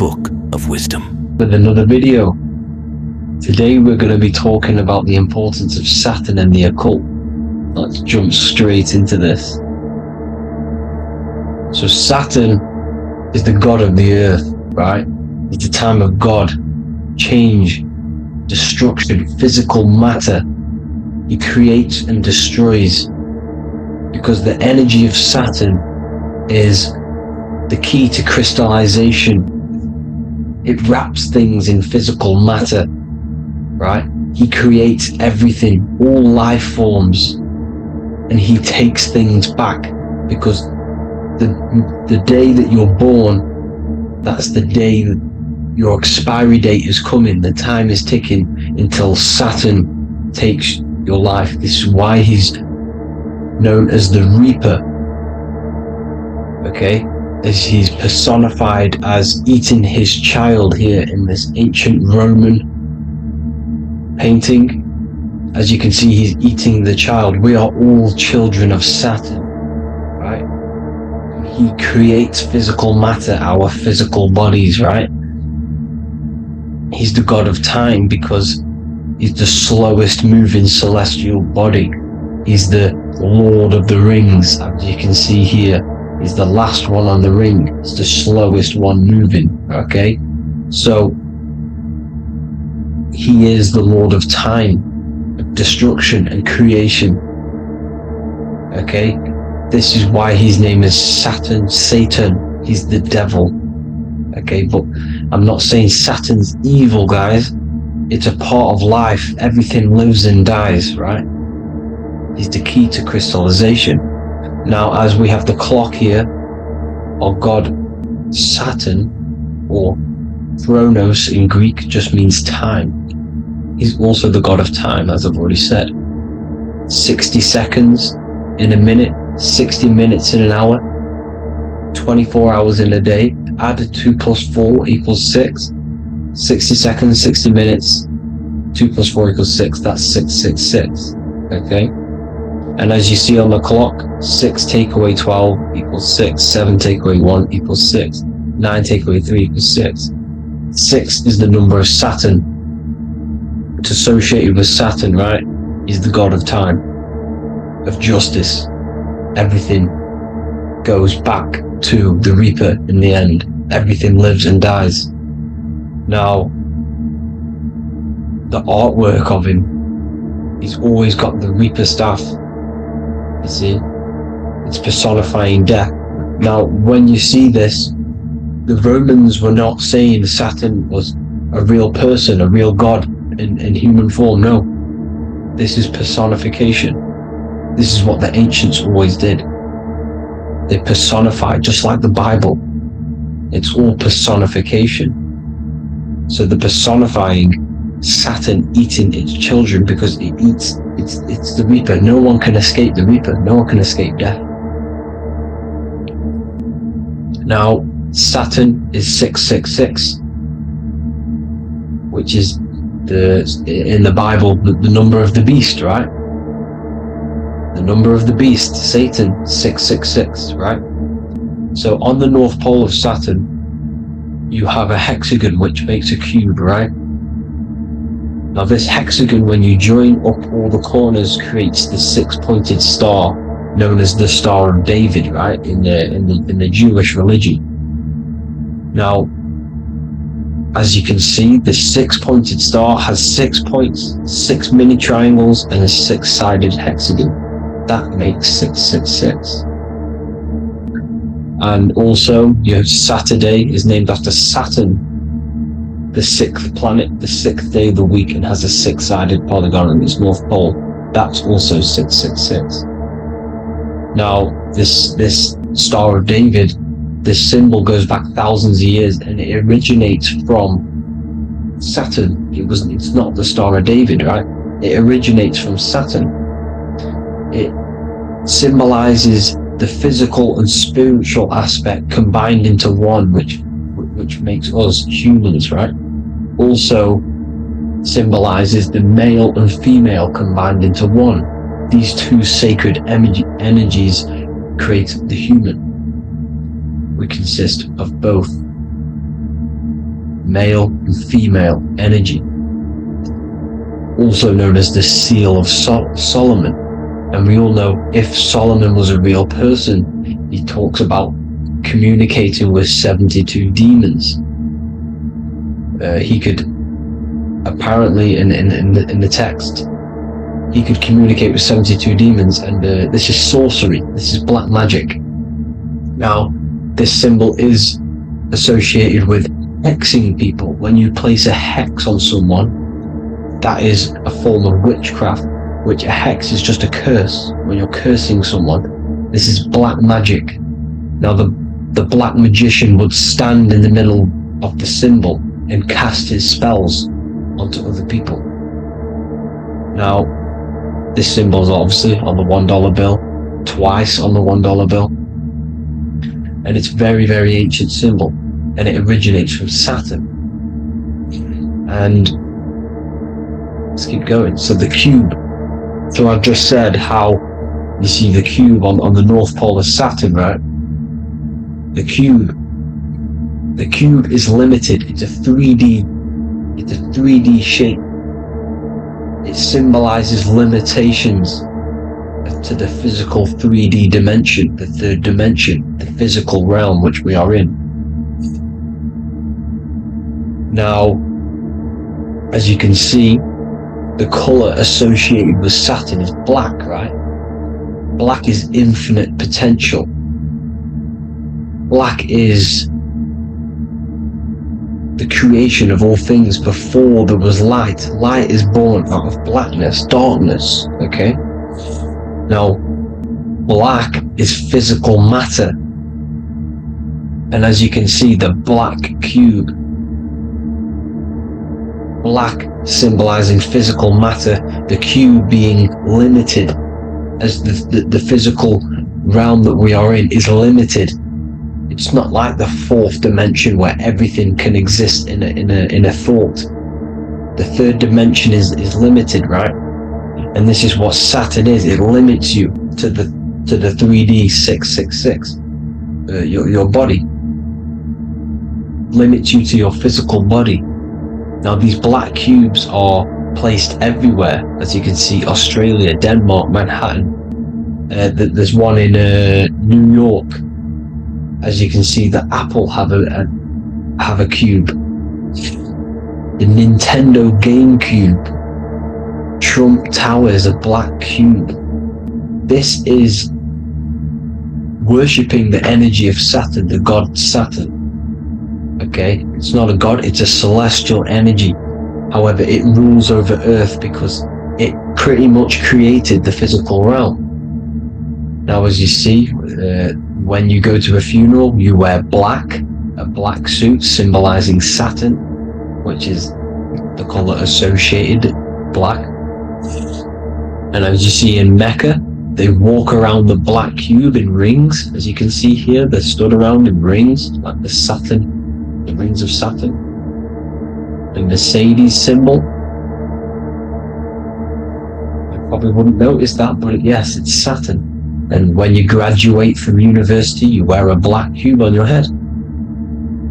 book of wisdom. With another video. Today we're going to be talking about the importance of Saturn and the occult. Let's jump straight into this. So Saturn is the god of the earth, right? It's the time of God, change, destruction, physical matter. He creates and destroys, because the energy of Saturn is the key to crystallization. It wraps things in physical matter, right? He creates everything, all life forms, and he takes things back, because the day that you're born, that's the day that your expiry date is coming. The time is ticking until Saturn takes your life. This is why he's known as the Reaper, okay? As he's personified as eating his child here in this ancient Roman painting. As you can see, he's eating the child. We are all children of Saturn, right? He creates physical matter, our physical bodies, right? He's the god of time because he's the slowest moving celestial body. He's the Lord of the Rings, as you can see here. He's the last one on the ring. It's the slowest one moving, okay? So he is the Lord of time, destruction and creation, okay? This is why his name is Satan. He's the devil, okay? But I'm not saying Saturn's evil, guys. It's a part of life. Everything lives and dies, right? He's the key to crystallization. Now, as we have the clock here, our god Saturn, or Chronos in Greek, just means time. He's also the god of time, as I've already said. 60 seconds in a minute, 60 minutes in an hour, 24 hours in a day. Add 2 plus 4 equals 6. 60 seconds, 60 minutes, 2 plus 4 equals 6. That's 666, okay? And as you see on the clock, 6 take away 12 equals 6, 7 take away 1 equals 6, 9 take away 3 equals 6. 6 is the number of Saturn. It's associated with Saturn, right? He's the god of time, of justice. Everything goes back to the Reaper in the end. Everything lives and dies. Now, the artwork of him, he's always got the Reaper staff. You see, it's personifying death. Now, when you see this, the Romans were not saying Saturn was a real person, a real god in human form. No, this is personification. This is what the ancients always did. They personified, just like the Bible. It's all personification. So the personifying Saturn eating its children, because it eats, it's the Reaper. No one can escape the Reaper. No one can escape death. Now, Saturn is 666, which is in the Bible the number of the beast, right? The number of the beast, Satan, 666, right? So on the North Pole of Saturn, you have a hexagon which makes a cube, right? Now this hexagon, when you join up all the corners, creates the 6-pointed star known as the Star of David, right? In the Jewish religion. Now, as you can see, the 6-pointed star has 6 points, 6 mini triangles, and a 6-sided hexagon. That makes 666. And also, you have Saturday is named after Saturn, the 6th planet, the 6th day of the week, and has a 6-sided polygon in its north pole. That's also 666. Now, this Star of David, this symbol goes back thousands of years, and it originates from Saturn. It's not the Star of David, right? It originates from Saturn. It symbolizes the physical and spiritual aspect combined into one, which makes us humans, right? Also symbolizes the male and female combined into one. These two sacred energies create the human. We consist of both. male and female energy, also known as the Seal of Solomon. And we all know if Solomon was a real person, he talks about communicating with 72 demons. He could apparently, in the text, he could communicate with 72 demons, and this is sorcery. This is black magic. Now, this symbol is associated with hexing people. When you place a hex on someone, that is a form of witchcraft, which a hex is just a curse. When you're cursing someone, this is black magic. Now, the black magician would stand in the middle of the symbol and cast his spells onto other people. Now, this symbol is obviously on the $1 bill, twice on the $1 bill, and it's very, very ancient symbol, and it originates from Saturn. And let's keep going. So the cube. So I've just said how you see the cube on the North Pole of Saturn, right? The cube is limited. It's a 3D shape. It symbolizes limitations to the physical 3D dimension, the third dimension, the physical realm which we are in. Now, as you can see, the color associated with Saturn is black, right? Black is infinite potential. Black is the creation of all things. Before there was light. Light is born out of blackness, darkness, okay? Now, black is physical matter. And as you can see, the black cube, black symbolizing physical matter, the cube being limited, as the physical realm that we are in is limited. It's not like the fourth dimension where everything can exist in a thought. The third dimension is limited, right? And this is what Saturn is. It limits you to the 3D 666. Your body limits you to your physical body. Now, these black cubes are placed everywhere. As you can see, Australia, Denmark, Manhattan. There's one in New York. As you can see, the Apple have a cube. The Nintendo GameCube. Trump Tower is a black cube. This is worshipping the energy of Saturn, the god Saturn. Okay, it's not a god, it's a celestial energy. However, it rules over Earth because it pretty much created the physical realm. Now, as you see, when you go to a funeral, you wear black, a black suit symbolizing Saturn, which is the color associated, black. And as you see in Mecca, they walk around the black cube in rings. As you can see here, they're stood around in rings, like the rings of Saturn. The Mercedes symbol. I probably wouldn't notice that, but yes, it's Saturn. And when you graduate from university, you wear a black cube on your head.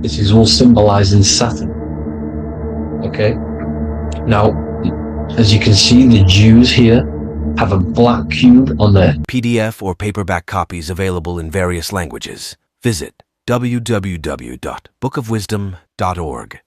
This is all symbolizing Saturn. Okay? Now, as you can see, the Jews here have a black cube on their PDF or paperback copies available in various languages. Visit www.bookofwisdom.org.